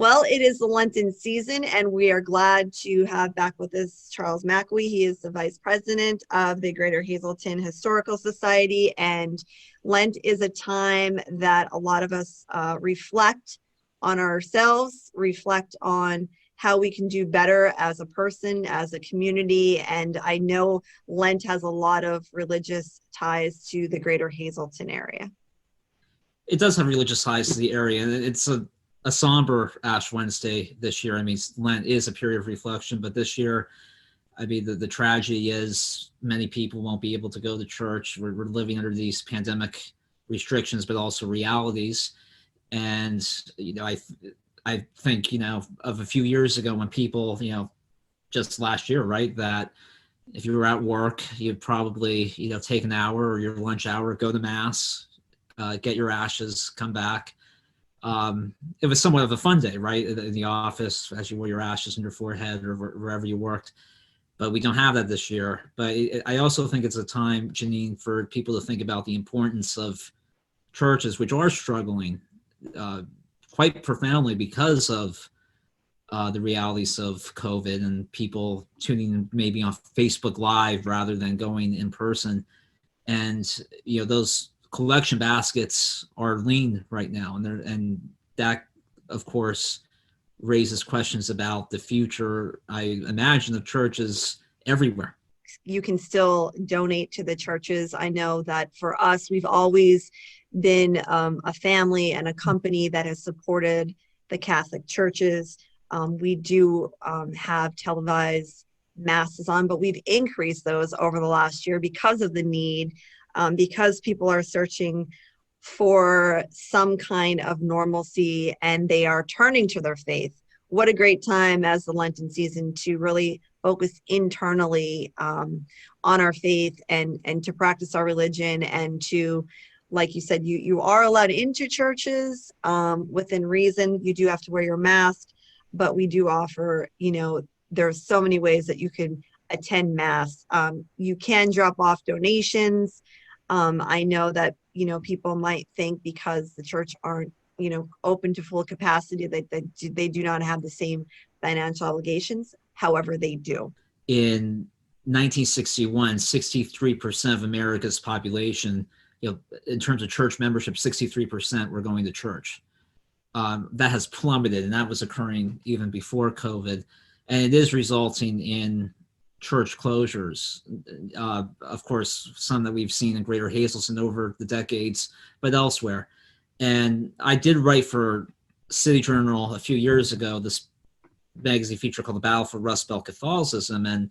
Well, it is the Lenten season, and we are glad to have back with us Charles McAwee. He is the Vice President of the Greater Hazleton Historical Society, and Lent is a time that a lot of us reflect on ourselves, reflect on how we can do better as a person, as a community, and I know Lent has a lot of religious ties to the Greater Hazleton area. It does have religious ties to the area, and it's a somber Ash Wednesday this year. I mean, Lent is a period of reflection, but this year, I mean, the tragedy is many people won't be able to go to church. We're living under these pandemic restrictions, but also realities. And, I think, of a few years ago when people, just last year, right, that if you were at work, you'd probably, take an hour or your lunch hour, go to mass, get your ashes, come back. It was somewhat of a fun day, right? In the office, as you wore your ashes in your forehead or wherever you worked. But we don't have that this year. But I also think it's a time, Janine, for people to think about the importance of churches, which are struggling quite profoundly because of the realities of COVID and people tuning in maybe on Facebook Live rather than going in person. And, those collection baskets are lean right now, and that, of course, raises questions about the future, I imagine, of churches everywhere. You can still donate to the churches. I know that for us, we've always been a family and a company that has supported the Catholic churches. We do have televised masses on, but we've increased those over the last year because of the need. Because people are searching for some kind of normalcy and they are turning to their faith. What a great time as the Lenten season to really focus internally on our faith and to practice our religion and to, like you said, you are allowed into churches within reason. You do have to wear your mask, but we do offer, there's so many ways that you can attend mass. You can drop off donations. I know that, people might think because the church aren't, open to full capacity, that they do not have the same financial obligations. However, they do. In 1961, 63% of America's population, in terms of church membership, 63% were going to church. That has plummeted, and that was occurring even before COVID. And it is resulting in church closures, of course, some that we've seen in Greater Hazleton over the decades, but elsewhere. And I did write for City Journal a few years ago, this magazine feature called The Battle for Rust Belt Catholicism. And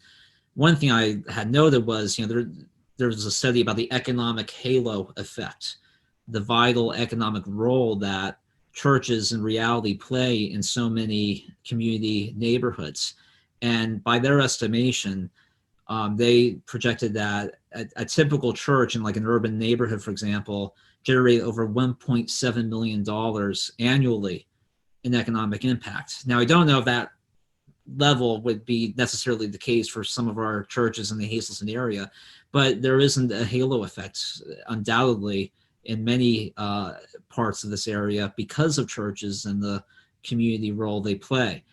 one thing I had noted was, there was a study about the economic halo effect, the vital economic role that churches in reality play in so many community neighborhoods. And by their estimation, they projected that a typical church in like an urban neighborhood, for example, generated over $1.7 million annually in economic impact. Now, I don't know if that level would be necessarily the case for some of our churches in the Hazleton area, but there isn't a halo effect, undoubtedly, in many parts of this area because of churches and the community role they play.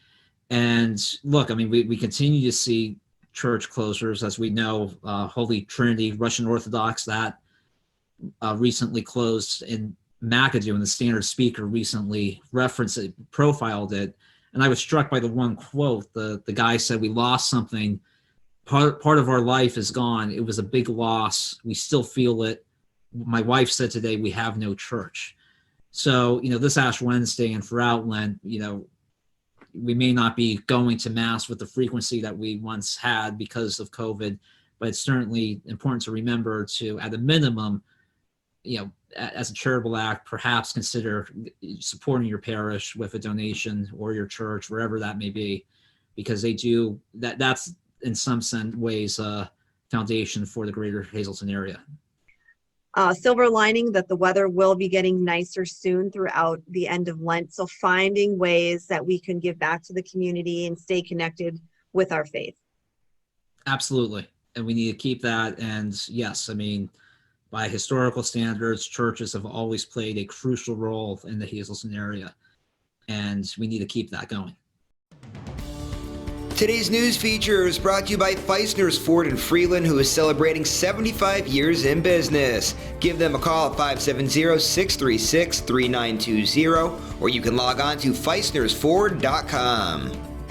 And look, I mean, we continue to see church closures, as we know. Holy Trinity, Russian Orthodox, that recently closed in McAdoo, and the Standard Speaker recently referenced it, profiled it. And I was struck by the one quote. The guy said, "We lost something. Part of our life is gone. It was a big loss. We still feel it. My wife said today, we have no church." So, this Ash Wednesday and throughout Lent, we may not be going to mass with the frequency that we once had because of COVID, but it's certainly important to remember to, at a minimum, as a charitable act, perhaps consider supporting your parish with a donation or your church, wherever that may be, because they do that's in some ways a foundation for the Greater Hazleton area. Silver lining that the weather will be getting nicer soon throughout the end of Lent. So finding ways that we can give back to the community and stay connected with our faith. Absolutely. And we need to keep that. And yes, I mean, by historical standards, churches have always played a crucial role in the Hazleton area. and we need to keep that going. Today's news feature is brought to you by Feisner's Ford in Freeland, who is celebrating 75 years in business. Give them a call at 570-636-3920, or you can log on to feisnersford.com.